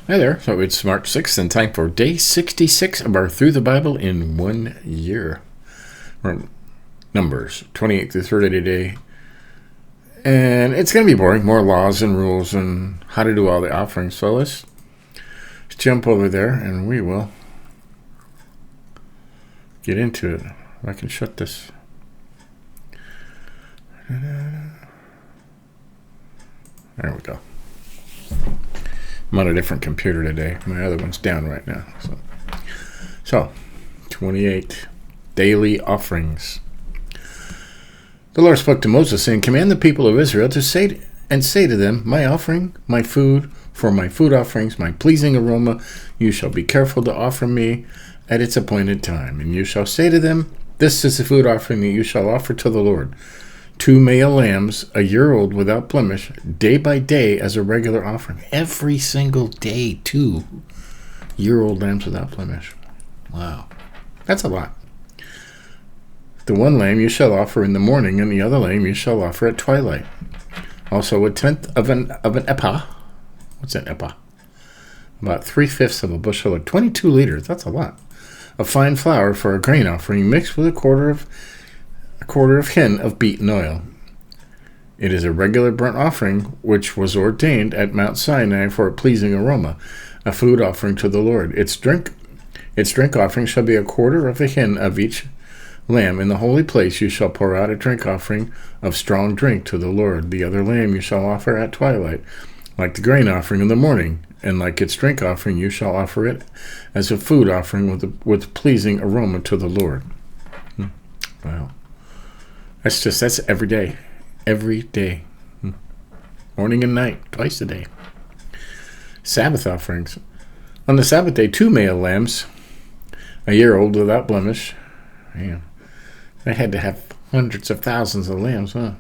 Hi there. So it's March 6th and time for day 66 of our Through the Bible in 1 year. We're Numbers 28 through 30 today. And it's going to be boring. More laws and rules and how to do all the offerings. So let's jump over there and we will get into it. I can shut this. There we go. I'm on a different computer today. My other one's down right now. So 28 daily offerings. The Lord spoke to Moses, saying, "Command the people of Israel to say to them, my offering, my food, for my food offerings, my pleasing aroma, you shall be careful to offer me at its appointed time. And you shall say to them, this is the food offering that you shall offer to the Lord. 2 male lambs, a year old without blemish, day by day as a regular offering." Every single day, 2 year-old lambs without blemish. Wow. That's a lot. "The one lamb you shall offer in the morning, and the other lamb you shall offer at twilight. Also 1/10 of an ephah." What's an ephah? About 3/5 of a bushel, or 22 liters. That's a lot. "Of fine flour for a grain offering, mixed with a quarter of hin of beaten oil. It is a regular burnt offering, which was ordained at Mount Sinai for a pleasing aroma, a food offering to the Lord. Its drink offering shall be a quarter of a hin of each lamb. In the holy place you shall pour out a drink offering of strong drink to the Lord. The other lamb you shall offer at twilight, like the grain offering in the morning, and like its drink offering you shall offer it as a food offering with pleasing aroma to the Lord." Wow. That's every day. Every day. Morning and night, twice a day. Sabbath offerings. On the Sabbath day, 2 male lambs, a year old without blemish. Man, I had to have hundreds of thousands of lambs, huh?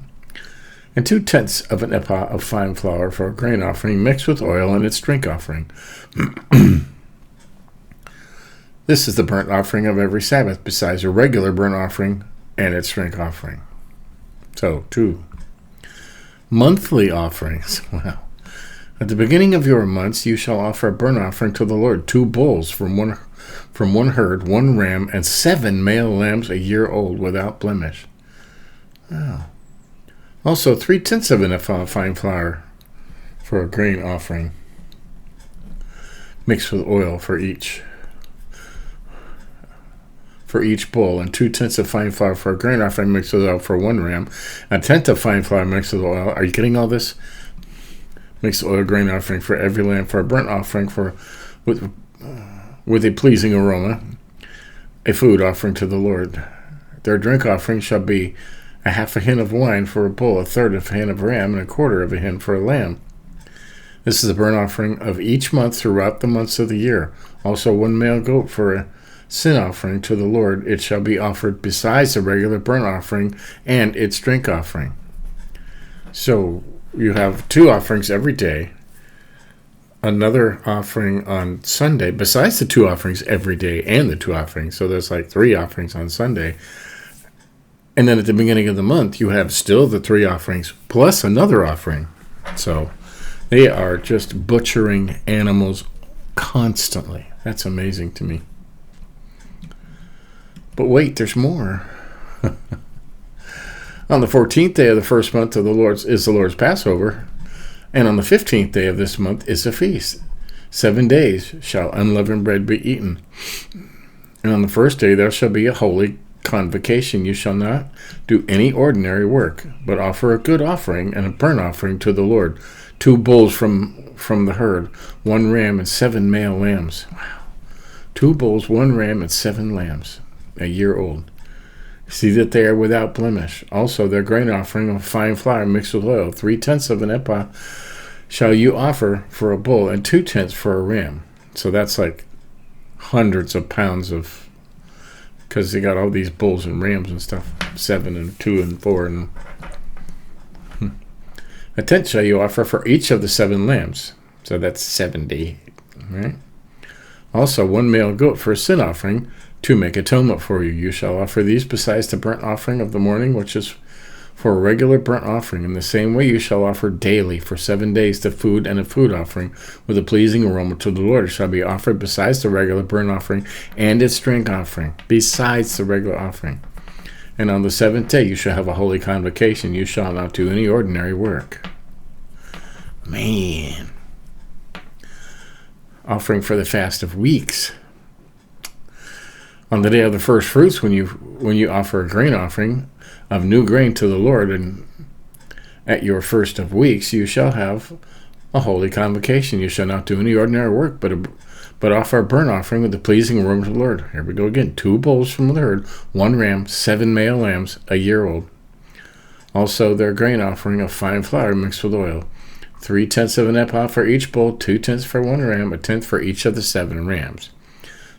"And 2/10 of an ephah of fine flour for a grain offering, mixed with oil, and its drink offering. This is the burnt offering of every Sabbath, besides a regular burnt offering and its drink offering." So, 2 monthly offerings. Wow. "At the beginning of your months, you shall offer a burnt offering to the Lord, 2 bulls from one herd, 1 ram, and 7 male lambs a year old without blemish." Wow. Also 3/10 of an ephah of fine flour for a grain offering, mixed with oil for each bull, and 2/10 of fine flour for a grain offering mixed with oil for 1 ram, 1/10 of fine flour mixed with oil. Are you getting all this? Mixed oil grain offering for every lamb for a burnt offering with a pleasing aroma, a food offering to the Lord. Their drink offering shall be a half a hin of wine for a bull, 1/3 of a hin of ram, and a quarter of a hin for a lamb. This is the burnt offering of each month throughout the months of the year. Also 1 male goat for a sin offering to the Lord. It shall be offered besides the regular burnt offering and its drink offering. So you have 2 offerings every day, another offering on Sunday, besides the 2 offerings every day and the 2 offerings. So there's like 3 offerings on Sunday. And then at the beginning of the month, you have still the 3 offerings plus another offering. So they are just butchering animals constantly. That's amazing to me. But wait, there's more. On the 14th day of the first month of the Lord's Passover, and on the 15th day of this month is a feast. 7 days shall unleavened bread be eaten. And on the first day there shall be a holy convocation. You shall not do any ordinary work, but offer a good offering and a burnt offering to the Lord. 2 bulls from the herd, 1 ram, and 7 male lambs. Wow. 2 bulls, 1 ram, and 7 lambs, a year old. See that they are without blemish. Also their grain offering of fine flour mixed with oil, 3/10 of an ephah shall you offer for a bull, and 2/10 for a ram. So that's like hundreds of pounds of, because they got all these bulls and rams and stuff, 7 and 2 and 4 and 1/10 shall you offer for each of the 7 lambs. So that's 70, right? Also 1 male goat for a sin offering, to make atonement for you. You shall offer these besides the burnt offering of the morning, which is for a regular burnt offering. In the same way you shall offer daily for 7 days the food and a food offering with a pleasing aroma to the Lord. It shall be offered besides the regular burnt offering and its drink offering, besides the regular offering. And on the 7th day you shall have a holy convocation. You shall not do any ordinary work. Man. Offering for the fast of weeks. On the day of the first fruits, when you offer a grain offering of new grain to the Lord, and at your first of weeks, you shall have a holy convocation. You shall not do any ordinary work, but offer a burnt offering with the pleasing aroma to the Lord. Here we go again. 2 bulls from the herd, 1 ram, 7 male lambs, a year old. Also their grain offering of fine flour mixed with oil. 3/10 of an ephah for each bull, 2/10 for 1 ram, 1/10 for each of the 7 rams.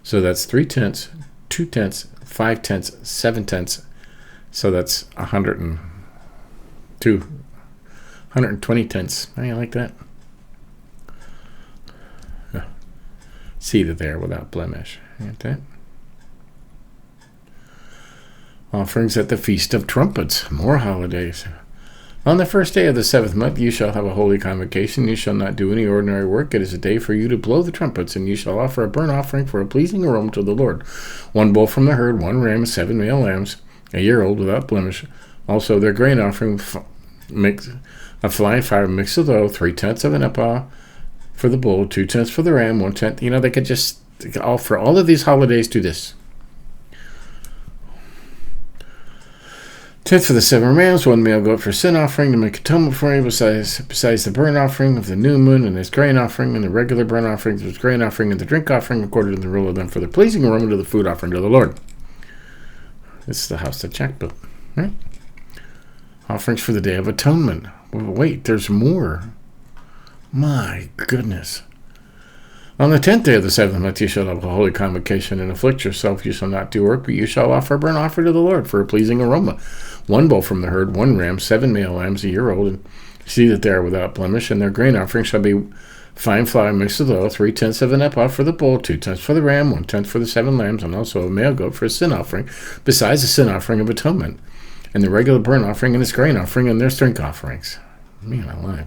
So that's 3/10, 2/10, 5/10, 7/10. So that's 120 tenths. I like that. See that there without blemish. Ain't that? Offerings at the Feast of Trumpets. More holidays. On the first day of the 7th month you shall have a holy convocation. You shall not do any ordinary work. It is a day for you to blow the trumpets, and you shall offer a burnt offering for a pleasing aroma to the Lord. 1 bull from the herd, 1 ram, 7 male lambs, a year old without blemish. Also their grain offering of fine flour mixed with oil, 3/10 of an ephah for the bull, 2/10 for the ram, 1/10. They could just offer all of these holidays do this. 10th for the 7 rams, 1 male goat for sin offering to make atonement for you, besides the burnt offering of the new moon and its grain offering, and the regular burnt offerings, its grain offering, and the drink offering, according to the rule of them, for the pleasing aroma to the food offering to the Lord. This is the house that Jack built, right? Offerings for the Day of Atonement. Well, wait, there's more. My goodness. On the 10th day of the 7th month you shall have a holy convocation, and afflict yourself. You shall not do work, but you shall offer a burnt offering to the Lord for a pleasing aroma. 1 bull from the herd, 1 ram, 7 male lambs, a year old, and see that they are without blemish. And their grain offering shall be fine flour mixed with oil, 3/10 of an ephah for the bull, 2/10 for the ram, 1/10 for the 7 lambs, and also a male goat for a sin offering, besides the sin offering of atonement, and the regular burnt offering and its grain offering and their drink offerings. Man alive.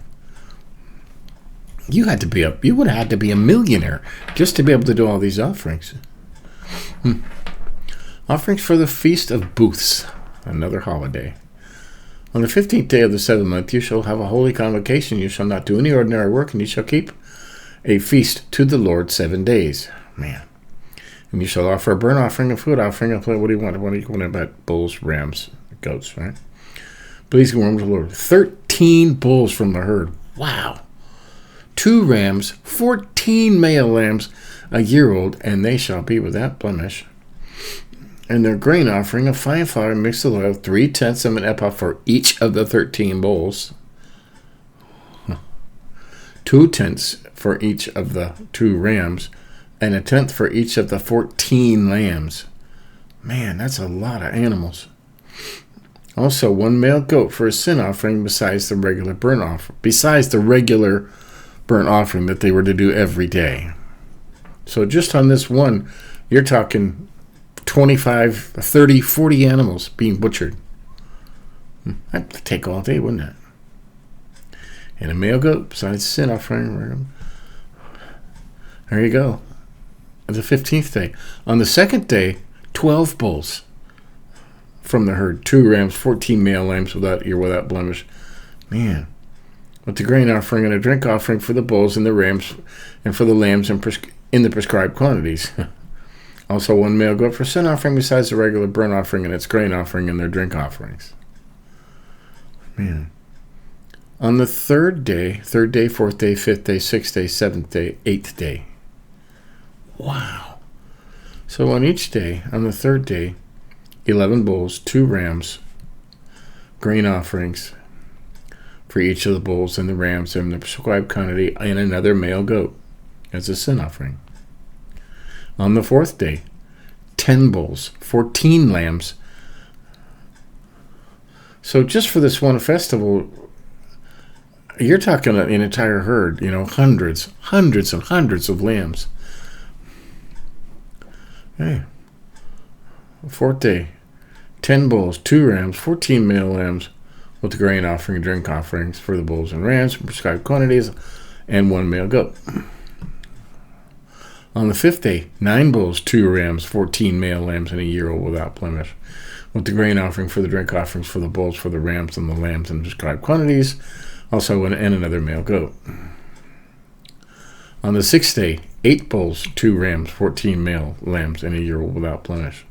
You would have had to be a millionaire just to be able to do all these offerings. Offerings for the Feast of Booths, another holiday. On the 15th day of the 7th month you shall have a holy convocation. You shall not do any ordinary work, and you shall keep a feast to the Lord 7 days. Man. And you shall offer a burnt offering, a food offering. What do you want? What do you want about bulls, rams, goats, right? Please go on to the Lord. 13 bulls from the herd. Wow. 2 rams, 14 male lambs, a year old, and they shall be without blemish. And their grain offering of fine flour mixed with oil, 3/10 of an ephah for each of the 13 bulls. 2/10 for each of the 2 rams, and 1/10 for each of the 14 lambs. Man, that's a lot of animals. Also 1 male goat for a sin offering, besides the regular burnt offering that they were to do every day. So just on this one, you're talking 25, 30, 40 animals being butchered. That'd take all day, wouldn't it? And a male goat besides sin offering. There you go. The 15th day. On the 2nd day, 12 bulls from the herd, 2 rams, 14 male lambs without blemish. Man. With the grain offering and a drink offering for the bulls and the rams, and for the lambs in the prescribed quantities. Also 1 male goat for sin offering, besides the regular burnt offering and its grain offering and their drink offerings. Man. On the 3rd day, 4th day, 5th day, 6th day, 7th day, 8th day. Wow. So on each day, on the 3rd day, 11 bulls, 2 rams, grain offerings for each of the bulls and the rams and the prescribed quantity, and another male goat as a sin offering. On the 4th day, 10 bulls, 14 lambs. So just for this one festival, you're talking an entire herd, hundreds and hundreds of lambs. Hey. 4th day, 10 bulls, 2 rams, 14 male lambs, with the grain offering and drink offerings for the bulls and rams, prescribed quantities, and 1 male goat. On the 5th day, 9 bulls, 2 rams, 14 male lambs, and a year-old without blemish, with the grain offering for the drink offerings for the bulls, for the rams, and the lambs, and prescribed quantities, also and another male goat. On the 6th day, 8 bulls, 2 rams, 14 male lambs, and a year-old without blemish,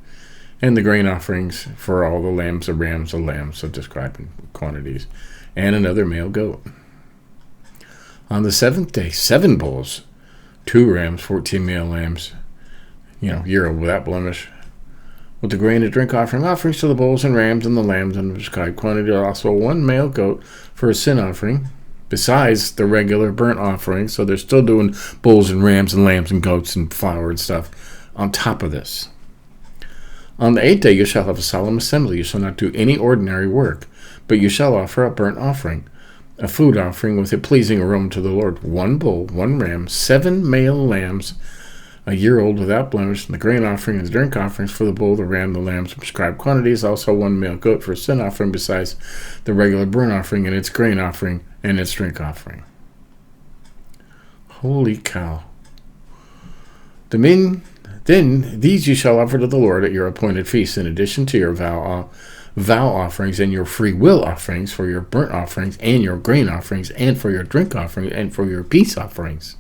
and the grain offerings for all the lambs, the rams, the lambs, of described quantities, and another male goat. On the 7th day, 7 bulls, 2 rams, 14 male lambs, year-old without blemish, with the grain and drink offerings to the bulls and rams and the lambs and the prescribed quantity, also 1 male goat for a sin offering, besides the regular burnt offering. So they're still doing bulls and rams and lambs and goats and flour and stuff on top of this. On the 8th day you shall have a solemn assembly. You shall not do any ordinary work, but you shall offer a burnt offering, a food offering with a pleasing aroma to the Lord, 1 bull, 1 ram, 7 male lambs, a year-old without blemish, and the grain offering and the drink offerings for the bull, the ram, the lambs, prescribed quantities, also 1 male goat for a sin offering, besides the regular burnt offering and its grain offering and its drink offering. Holy cow. Then these you shall offer to the Lord at your appointed feasts, in addition to your vow offerings and your free will offerings, for your burnt offerings and your grain offerings, and for your drink offerings and for your peace offerings.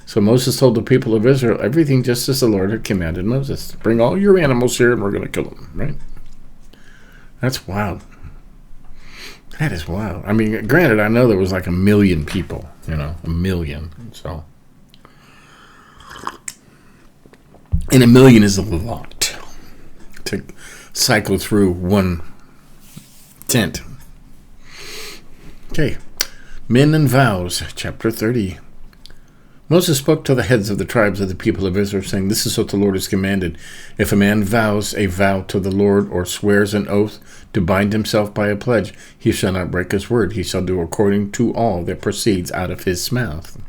So Moses told the people of Israel everything just as the Lord had commanded Moses. Bring all your animals here and we're going to kill them, right? That's wild. That is wild. I mean, granted, I know there was like 1 million people, 1 million. So, and 1 million is a lot to cycle through one tent. Okay. Men and Vows, chapter 30. Moses spoke to the heads of the tribes of the people of Israel, saying, This is what the Lord has commanded. If a man vows a vow to the Lord, or swears an oath to bind himself by a pledge, he shall not break his word. He shall do according to all that proceeds out of his mouth.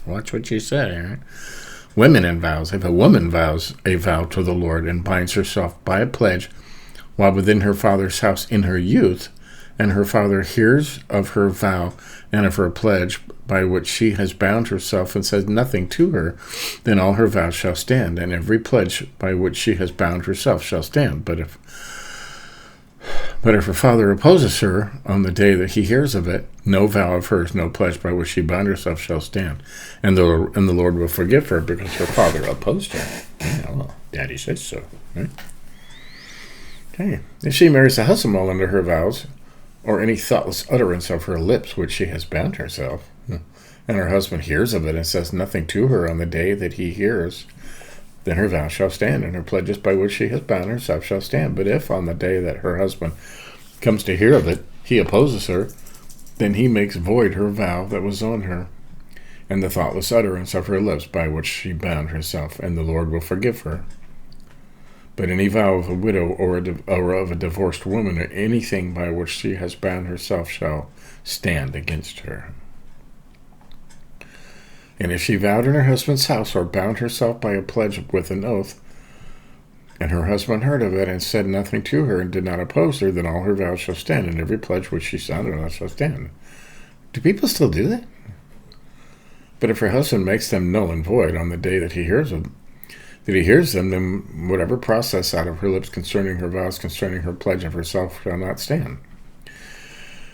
Watch what you say, right? Women and vows. If a woman vows a vow to the Lord and binds herself by a pledge while within her father's house in her youth, and her father hears of her vow and of her pledge by which she has bound herself, and says nothing to her, then all her vows shall stand, and every pledge by which she has bound herself shall stand. But if her father opposes her on the day that he hears of it, no vow of hers, no pledge by which she bound herself shall stand, and the Lord will forgive her, because her father opposed her. Yeah, well, Daddy says so, right? Okay. If she marries a husband while under her vows, or any thoughtless utterance of her lips which she has bound herself, and her husband hears of it and says nothing to her on the day that he hears, then her vow shall stand, and her pledges by which she has bound herself shall stand. But if on the day that her husband comes to hear of it, he opposes her, then he makes void her vow that was on her, and the thoughtless utterance of her lips by which she bound herself, and the Lord will forgive her. But any vow of a widow or of a divorced woman, or anything by which she has bound herself, shall stand against her. And if she vowed in her husband's house, or bound herself by a pledge with an oath, and her husband heard of it and said nothing to her and did not oppose her, then all her vows shall stand, and every pledge which she sounded on shall stand. Do people still do that? But if her husband makes them null and void on the day that he hears them, then whatever process out of her lips concerning her vows, concerning her pledge of herself, shall not stand.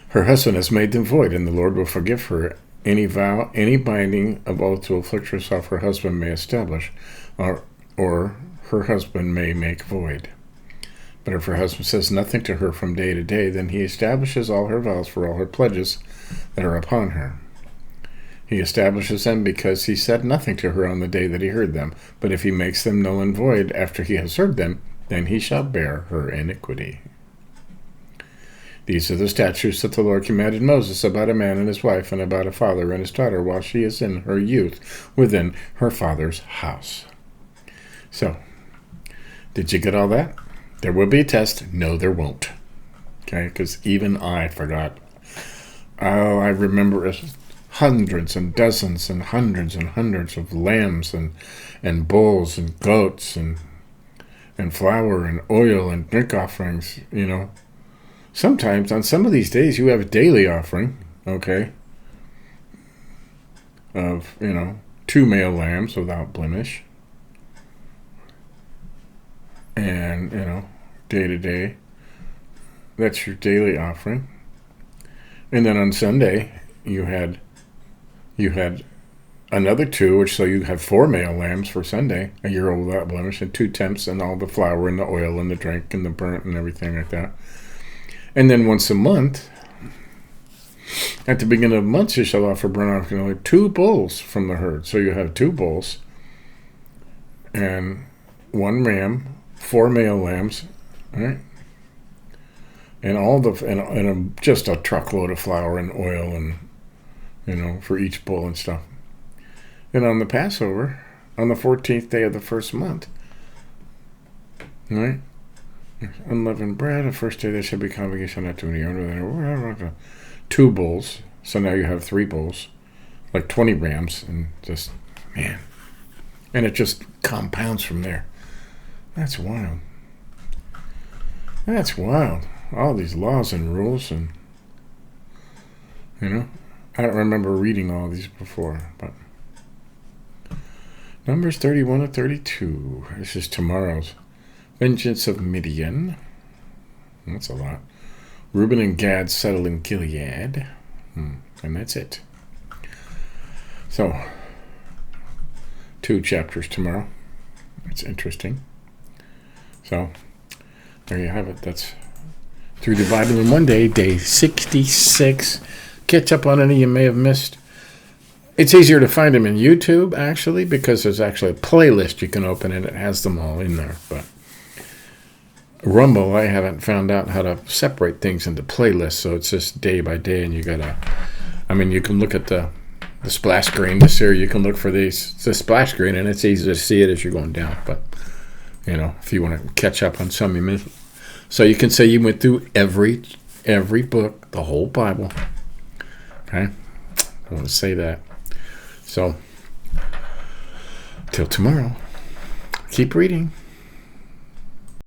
Her husband has made them void, and the Lord will forgive her. Any vow, any binding of oath to afflict herself, her husband may establish, or her husband may make void. But if her husband says nothing to her from day to day, then he establishes all her vows for all her pledges that are upon her. He establishes them because he said nothing to her on the day that he heard them. But if he makes them null and void after he has heard them, then he shall bear her iniquity. These are the statutes that the Lord commanded Moses about a man and his wife, and about a father and his daughter, while she is in her youth within her father's house. So, did you get all that? There will be a test. No, there won't. Okay, because even I forgot. Oh, I remember hundreds and dozens and hundreds of lambs and bulls and goats and flour and oil and drink offerings, Sometimes on some of these days you have a daily offering, okay, of, 2 male lambs without blemish. And, day to day, that's your daily offering. And then on Sunday, you had another 2, which so you have 4 male lambs for Sunday, a year old without blemish, and 2 tenths, and all the flour and the oil and the drink and the burnt and everything like that. And then once a month, at the beginning of the month, you shall offer burnt offering 2 bulls from the herd. So you have 2 bulls and 1 ram, 4 male lambs, right? And just a truckload of flour and oil and for each bull and stuff. And on the Passover, on the 14th day of the first month, right? Unleavened bread, the first day there shall be convocation not too many. 2 bulls, so now you have 3 bulls, like 20 rams, and just, man. And it just compounds from there. That's wild. That's wild. All these laws and rules, and, I don't remember reading all these before, but. Numbers 31 to 32. This is tomorrow's. Vengeance of Midian. That's a lot. Reuben and Gad settle in Gilead. And that's it. So, 2 chapters tomorrow. It's interesting. So, there you have it. That's Through the Bible in One Day, day 66. Catch up on any you may have missed. It's easier to find them in YouTube, actually, because there's actually a playlist you can open and it has them all in there. But Rumble, I haven't found out how to separate things into playlists, so it's just day by day, and you can look at the splash screen this year. You can look for the splash screen, and it's easy to see it as you're going down. But, if you want to catch up on some you missed. So you can say you went through every book, the whole Bible. Okay? I want to say that. So, till tomorrow, keep reading.